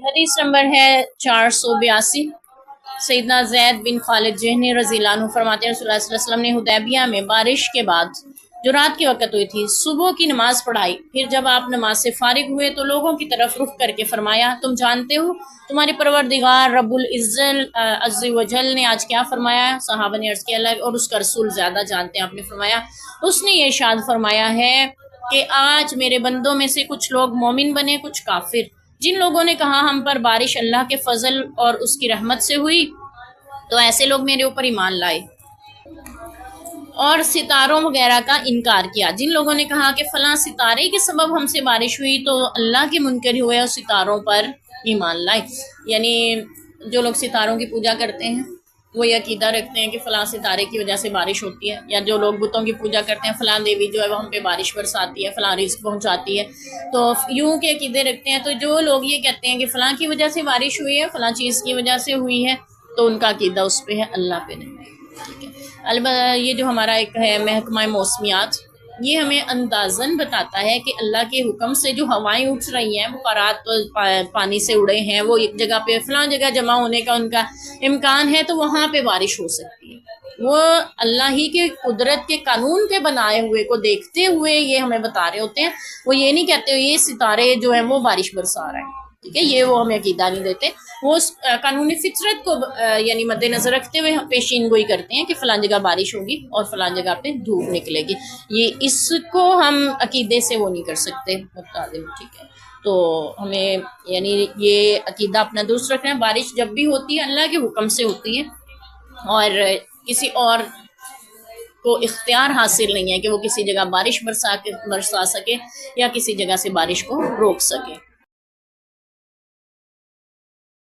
حدیث نمبر ہے 482۔ سیدنا زید بن خالد جہنی رضی اللہ عنہ فرماتے ہیں رسول اللہ صلی اللہ علیہ وسلم نے حدیبیہ میں بارش کے بعد جو رات کے وقت ہوئی تھی صبح کی نماز پڑھائی، پھر جب آپ نماز سے فارغ ہوئے تو لوگوں کی طرف رخ کر کے فرمایا، تم جانتے ہو تمہارے پروردگار رب العزت عز و جل نے آج کیا فرمایا؟ صحابہ نے عرض کیا اللہ اور اس کا رسول زیادہ جانتے ہیں۔ آپ نے فرمایا اس نے یہ ارشاد فرمایا ہے کہ آج میرے بندوں میں سے کچھ لوگ مومن بنے کچھ کافر۔ جن لوگوں نے کہا ہم پر بارش اللہ کے فضل اور اس کی رحمت سے ہوئی تو ایسے لوگ میرے اوپر ایمان لائے اور ستاروں وغیرہ کا انکار کیا۔ جن لوگوں نے کہا کہ فلاں ستارے کے سبب ہم سے بارش ہوئی تو اللہ کے منکر ہوئے اور ستاروں پر ایمان لائے۔ یعنی جو لوگ ستاروں کی پوجا کرتے ہیں وہ یہ عقیدہ رکھتے ہیں کہ فلاں ستارے کی وجہ سے بارش ہوتی ہے، یا جو لوگ بتوں کی پوجا کرتے ہیں فلاں دیوی جو ہے وہ ہم پہ بارش برساتی ہے، فلاں رزق پہنچاتی ہے، تو یوں کے عقیدے رکھتے ہیں۔ تو جو لوگ یہ کہتے ہیں کہ فلاں کی وجہ سے بارش ہوئی ہے، فلاں چیز کی وجہ سے ہوئی ہے، تو ان کا عقیدہ اس پہ ہے، اللہ پہ نہیں۔ ٹھیک ہے، البتہ یہ جو ہمارا ایک ہے محکمہ موسمیات، یہ ہمیں اندازاً بتاتا ہے کہ اللہ کے حکم سے جو ہوائیں اٹھ رہی ہیں، بخارات پانی سے اڑے ہیں، وہ ایک جگہ پہ فلاں جگہ جمع ہونے کا ان کا امکان ہے، تو وہاں پہ بارش ہو سکتی ہے۔ وہ اللہ ہی کے قدرت کے قانون کے بنائے ہوئے کو دیکھتے ہوئے یہ ہمیں بتا رہے ہوتے ہیں، وہ یہ نہیں کہتے یہ ستارے جو ہیں وہ بارش برسا رہے ہیں۔ ٹھیک ہے، یہ وہ ہمیں عقیدہ نہیں دیتے، وہ اس قانونی فطرت کو یعنی مد نظر رکھتے ہوئے پیشین گوئی کرتے ہیں کہ فلاں جگہ بارش ہوگی اور فلاں جگہ پہ دھوپ نکلے گی۔ یہ اس کو ہم عقیدے سے وہ نہیں کر سکتے متعلق۔ ٹھیک ہے، تو ہمیں یعنی یہ عقیدہ اپنا درست رکھنا ہے۔ بارش جب بھی ہوتی ہے اللہ کے حکم سے ہوتی ہے، اور کسی اور کو اختیار حاصل نہیں ہے کہ وہ کسی جگہ بارش برسا سکے یا کسی جگہ سے بارش کو روک سکے۔